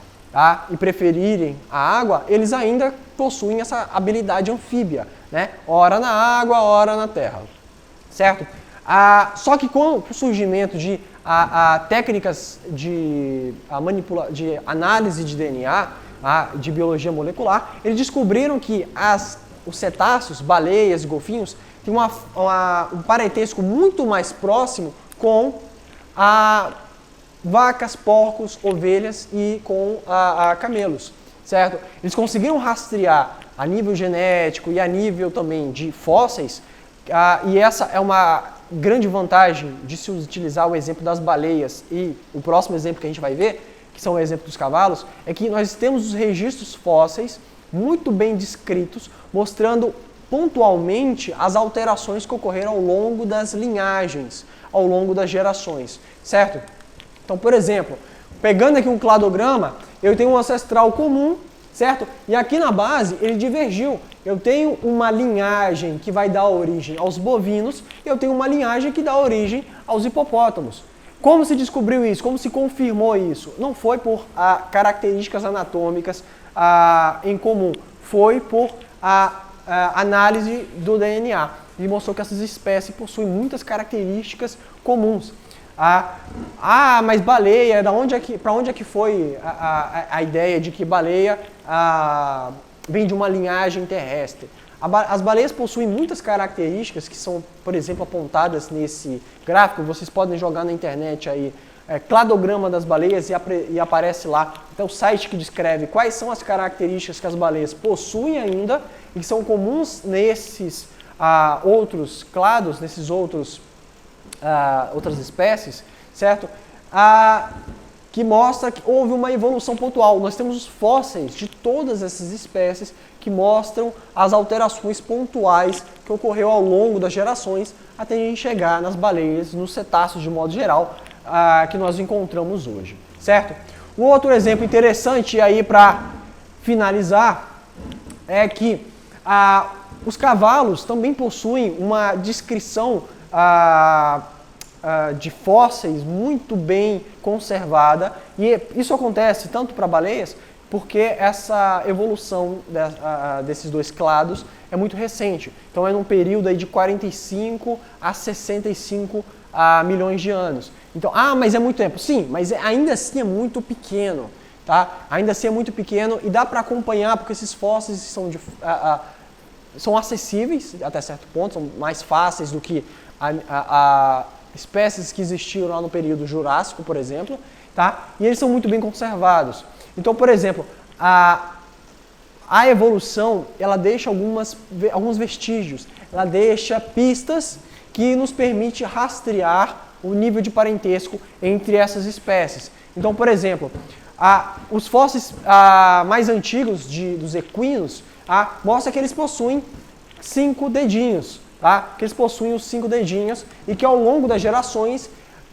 e preferirem a água, eles ainda possuem essa habilidade anfíbia, né? Ora na água, ora na terra, certo? Só que com o surgimento de técnicas de análise de DNA, de biologia molecular, eles descobriram que os cetáceos, baleias e golfinhos têm um parentesco muito mais próximo com vacas, porcos, ovelhas e com camelos, certo? Eles conseguiram rastrear a nível genético e a nível também de fósseis, e essa é uma grande vantagem de se utilizar o exemplo das baleias, e o próximo exemplo que a gente vai ver, que são o exemplo dos cavalos, é que nós temos os registros fósseis muito bem descritos, mostrando pontualmente as alterações que ocorreram ao longo das linhagens, ao longo das gerações, certo? Então, por exemplo, pegando aqui um cladograma, eu tenho um ancestral comum, certo? E aqui na base ele divergiu. Eu tenho uma linhagem que vai dar origem aos bovinos e eu tenho uma linhagem que dá origem aos hipopótamos. Como se descobriu isso? Como se confirmou isso? Não foi por características anatômicas em comum, foi por análise do DNA. E mostrou que essas espécies possuem muitas características comuns. Mas baleia, para onde é que foi a ideia de que baleia vem de uma linhagem terrestre? As baleias possuem muitas características que são, por exemplo, apontadas nesse gráfico. Vocês podem jogar na internet aí, cladograma das baleias e aparece lá. Então, o site que descreve quais são as características que as baleias possuem ainda e que são comuns nesses outros clados, nesses outras espécies, certo? Que mostra que houve uma evolução pontual. Nós temos os fósseis de todas essas espécies que mostram as alterações pontuais que ocorreu ao longo das gerações até a gente chegar nas baleias, nos cetáceos de modo geral, que nós encontramos hoje, certo? Um outro exemplo interessante aí para finalizar é que os cavalos também possuem uma descrição de fósseis muito bem conservada, e isso acontece tanto para baleias porque essa evolução desses dois clados é muito recente. Então é num período aí de 45 a 65 milhões de anos. Então, mas é muito tempo. Sim, mas ainda assim é muito pequeno, tá? Ainda assim é muito pequeno e dá para acompanhar porque esses fósseis são acessíveis até certo ponto, são mais fáceis do que espécies que existiram lá no período Jurássico, por exemplo, tá? E eles são muito bem conservados. Então, por exemplo, a evolução, ela deixa alguns vestígios, ela deixa pistas que nos permite rastrear o nível de parentesco entre essas espécies. Então, por exemplo, os fósseis mais antigos dos equinos mostram que eles possuem 5 dedinhos, tá? Que eles possuem os 5 dedinhos e que ao longo das gerações,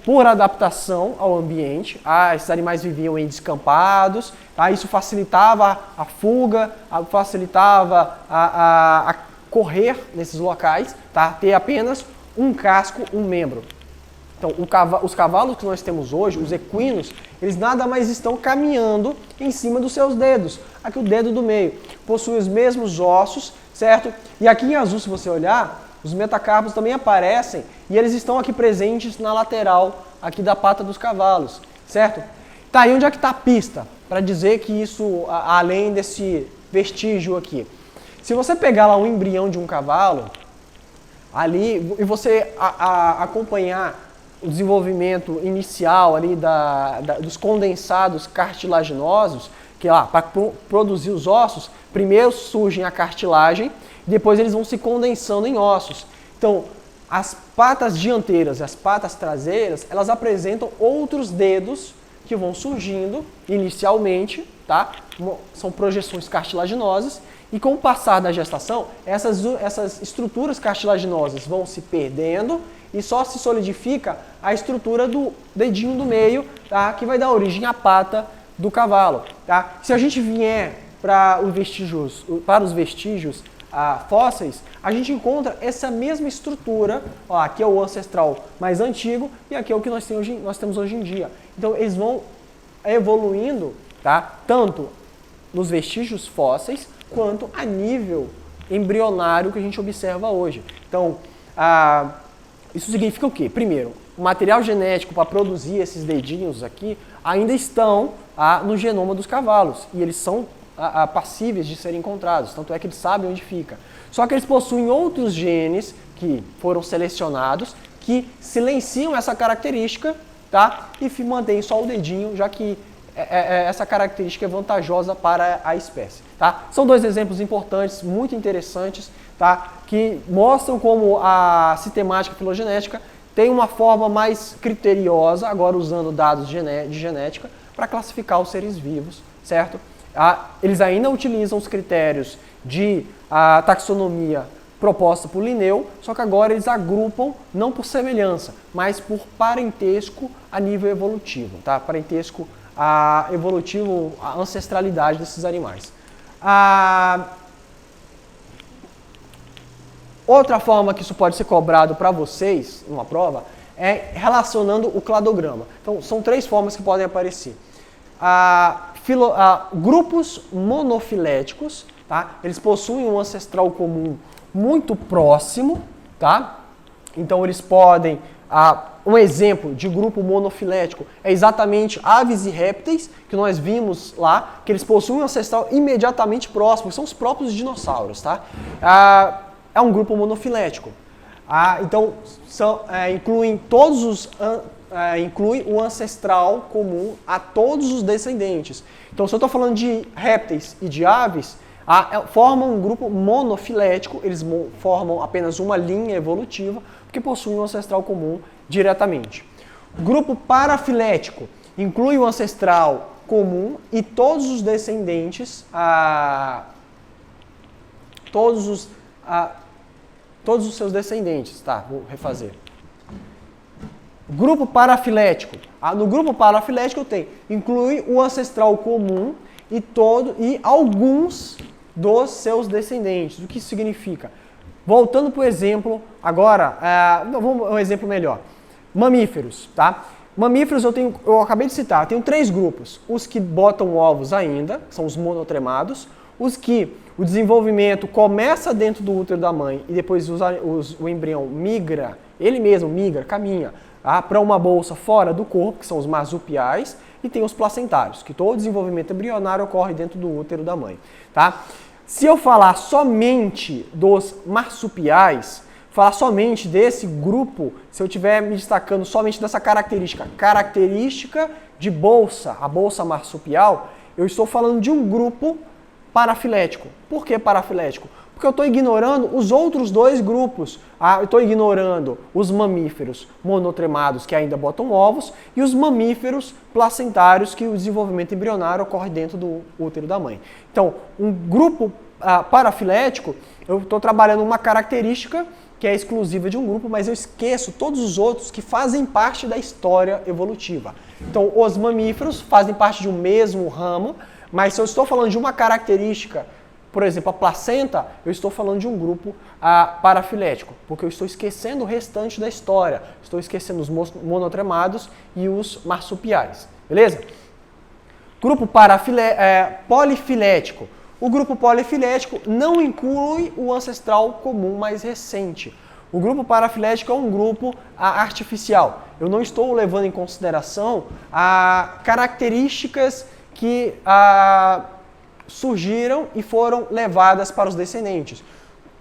por adaptação ao ambiente, esses animais viviam em descampados, tá? Isso facilitava a fuga, facilitava a correr nesses locais, tá? Ter apenas um casco, um membro. Então, os cavalos que nós temos hoje, os equinos, eles nada mais estão caminhando em cima dos seus dedos. Aqui o dedo do meio possui os mesmos ossos, certo? E aqui em azul, se você olhar, os metacarpos também aparecem e eles estão aqui presentes na lateral aqui da pata dos cavalos, certo? Tá, e onde é que está a pista? Para dizer que isso, além desse vestígio aqui. Se você pegar lá um embrião de um cavalo, ali, e você acompanhar o desenvolvimento inicial ali dos condensados cartilaginosos, que lá, para produzir os ossos, primeiro surgem a cartilagem, depois eles vão se condensando em ossos. Então, as patas dianteiras e as patas traseiras, elas apresentam outros dedos que vão surgindo inicialmente, tá? São projeções cartilaginosas, e com o passar da gestação, essas estruturas cartilaginosas vão se perdendo e só se solidifica a estrutura do dedinho do meio, tá? Que vai dar origem à pata do cavalo. Tá? Se a gente vier para os vestígios fósseis, a gente encontra essa mesma estrutura. Ó, aqui é o ancestral mais antigo e aqui é o que nós temos hoje em dia. Então eles vão evoluindo, tá? Tanto nos vestígios fósseis quanto a nível embrionário que a gente observa hoje. Então, isso significa o quê? Primeiro, o material genético para produzir esses dedinhos aqui ainda estão no genoma dos cavalos e eles são passíveis de serem encontrados, tanto é que eles sabem onde fica. Só que eles possuem outros genes que foram selecionados que silenciam essa característica, tá? E mantêm só o dedinho, já que essa característica é vantajosa para a espécie. Tá? São dois exemplos importantes, muito interessantes, tá? Que mostram como a sistemática filogenética tem uma forma mais criteriosa, agora usando dados de genética, para classificar os seres vivos, certo? Eles ainda utilizam os critérios de taxonomia proposta por Linneu, só que agora eles agrupam não por semelhança, mas por parentesco a nível evolutivo, tá? Parentesco evolutivo, a ancestralidade desses animais. Outra forma que isso pode ser cobrado para vocês, numa prova, é relacionando o cladograma. Então, são 3 formas que podem aparecer. Grupos monofiléticos, tá? Eles possuem um ancestral comum muito próximo, tá? Então, eles podem... um exemplo de grupo monofilético é exatamente aves e répteis, que nós vimos lá, que eles possuem um ancestral imediatamente próximo, que são os próprios dinossauros, tá? É um grupo monofilético. Então, inclui o ancestral comum a todos os descendentes. Então, se eu estou falando de répteis e de aves, formam um grupo monofilético, eles formam apenas uma linha evolutiva, porque possuem um ancestral comum diretamente. Grupo parafilético inclui o ancestral comum e todos os descendentes, todos os seus descendentes. Tá, vou refazer. Grupo parafilético. No grupo parafilético inclui o ancestral comum e alguns dos seus descendentes. O que isso significa? Voltando para o exemplo, agora, vamos um exemplo melhor. Mamíferos, tá? Mamíferos eu acabei de citar, eu tenho 3 grupos. Os que botam ovos ainda, são os monotremados. Os que o desenvolvimento começa dentro do útero da mãe e depois o embrião migra, ele mesmo migra, caminha para uma bolsa fora do corpo, que são os marsupiais, e tem os placentários, que todo o desenvolvimento embrionário ocorre dentro do útero da mãe, tá? Se eu falar somente dos marsupiais, falar somente desse grupo, se eu estiver me destacando somente dessa característica de bolsa, a bolsa marsupial, eu estou falando de um grupo parafilético. Por que parafilético? Porque eu estou ignorando os outros 2 grupos. Eu estou ignorando os mamíferos monotremados, que ainda botam ovos, e os mamíferos placentários, que o desenvolvimento embrionário ocorre dentro do útero da mãe. Então, um grupo parafilético, eu estou trabalhando uma característica que é exclusiva de um grupo, mas eu esqueço todos os outros que fazem parte da história evolutiva. Então, os mamíferos fazem parte de um mesmo ramo, mas se eu estou falando de uma característica, por exemplo, a placenta, eu estou falando de um grupo parafilético, porque eu estou esquecendo o restante da história. Estou esquecendo os monotremados e os marsupiais. Beleza? Grupo polifilético. O grupo polifilético não inclui o ancestral comum mais recente. O grupo parafilético é um grupo artificial. Eu não estou levando em consideração características que surgiram e foram levadas para os descendentes.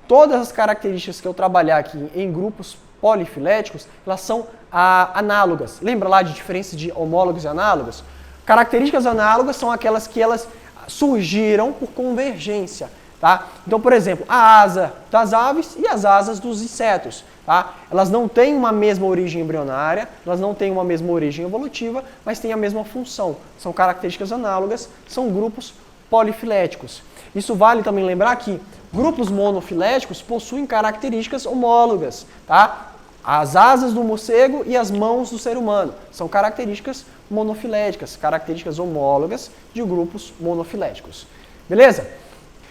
Todas as características que eu trabalhar aqui em grupos polifiléticos, elas são análogas. Lembra lá de diferença de homólogos e análogos? Características análogas são aquelas que elas surgiram por convergência. Tá? Então, por exemplo, a asa das aves e as asas dos insetos. Tá? Elas não têm uma mesma origem embrionária, elas não têm uma mesma origem evolutiva, mas têm a mesma função. São características análogas, são grupos polifiléticos. Isso vale também lembrar que grupos monofiléticos possuem características homólogas. Tá? As asas do morcego e as mãos do ser humano são características monofiléticas, características homólogas de grupos monofiléticos. Beleza?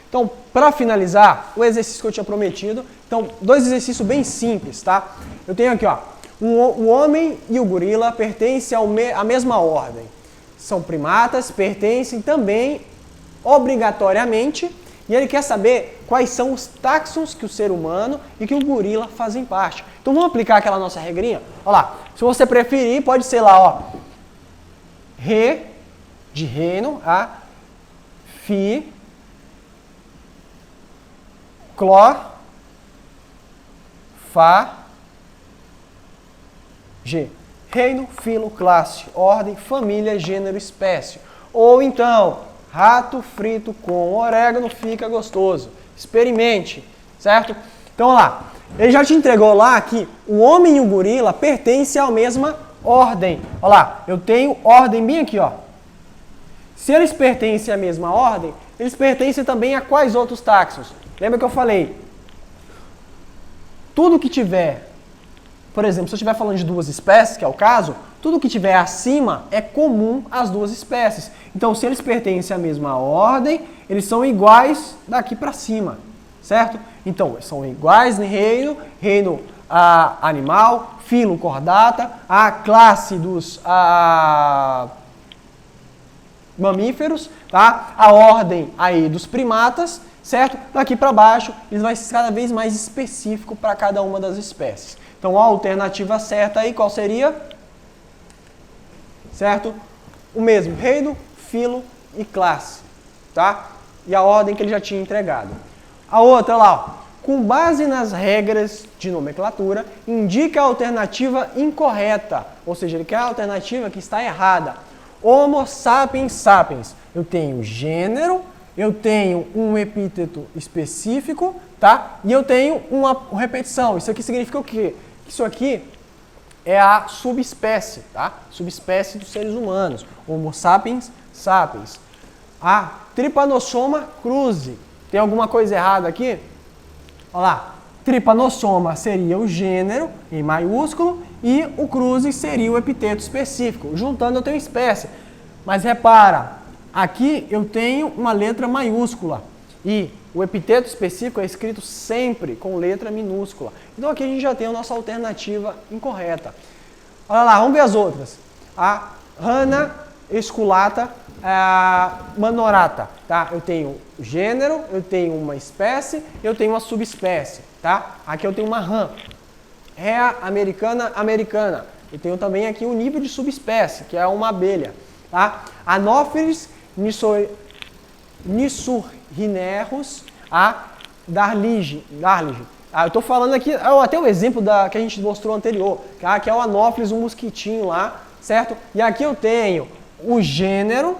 Então, para finalizar, o exercício que eu tinha prometido, então, 2 exercícios bem simples, tá? Eu tenho aqui, ó, o homem e o gorila pertencem à mesma ordem. São primatas, pertencem também, obrigatoriamente, e ele quer saber quais são os táxons que o ser humano e que o gorila fazem parte. Então, vamos aplicar aquela nossa regrinha? Olha lá, se você preferir, pode ser lá, ó, re, de reino, fi, cló, fá, G. Reino, filo, classe, ordem, família, gênero, espécie. Ou então, rato frito com orégano fica gostoso. Experimente, certo? Então, olha lá. Ele já te entregou lá que o homem e o gorila pertencem à mesma ordem. Olha lá, eu tenho ordem bem aqui, ó. Se eles pertencem à mesma ordem, eles pertencem também a quais outros táxons? Lembra que eu falei? Tudo que tiver, por exemplo, se eu estiver falando de 2 espécies, que é o caso, Tudo que tiver acima é comum às duas espécies. Então, se eles pertencem à mesma ordem, eles são iguais daqui para cima, certo? Então, são iguais em reino animal, filo Chordata, a classe dos mamíferos, tá? A ordem aí dos primatas, certo? Daqui para baixo, eles vai ser cada vez mais específico para cada uma das espécies. Então, a alternativa certa aí, qual seria? Certo? O mesmo, reino, filo e classe, tá? E a ordem que ele já tinha entregado. A outra lá, ó, com base nas regras de nomenclatura, indica a alternativa incorreta, ou seja, ele quer a alternativa que está errada. Homo sapiens sapiens. Eu tenho gênero, eu tenho um epíteto específico, tá? E eu tenho uma repetição. Isso aqui significa o quê? Isso aqui é a subespécie, tá? Subespécie dos seres humanos. Homo sapiens sapiens. A Trypanosoma cruzi. Tem alguma coisa errada aqui? Olha lá. Trypanosoma seria o gênero, em maiúsculo, e o cruzi seria o epiteto específico. Juntando eu tenho espécie. Mas repara, aqui eu tenho uma letra maiúscula e o epiteto específico é escrito sempre com letra minúscula. Então aqui a gente já tem a nossa alternativa incorreta. Olha lá, vamos ver as outras. A Rana esculata manorata, tá? Eu tenho gênero, eu tenho uma espécie, eu tenho uma subespécie, tá? Aqui eu tenho uma rã. Rea americana americana. Eu tenho também aqui um nível de subespécie, que é uma abelha, tá? Anopheles nissurrinerus darlige. Eu estou falando aqui, até o exemplo que a gente mostrou anterior, tá? Que é o Anopheles, um mosquitinho lá, certo? E aqui eu tenho o gênero,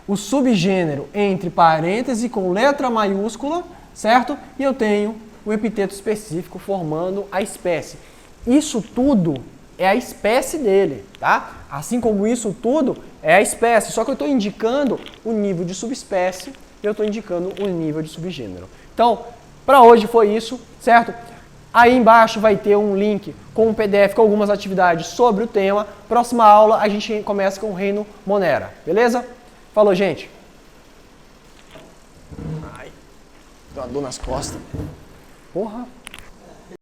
o subgênero entre parênteses com letra maiúscula, certo? E eu tenho o epiteto específico formando a espécie. Isso tudo é a espécie dele, tá? Assim como isso tudo é a espécie, só que eu estou indicando o nível de subespécie e eu estou indicando o nível de subgênero. Então, para hoje foi isso, certo? Aí embaixo vai ter um link com um PDF com algumas atividades sobre o tema. Próxima aula a gente começa com o reino Monera, beleza? Falou, gente! Ai, deu uma dor nas costas. Porra!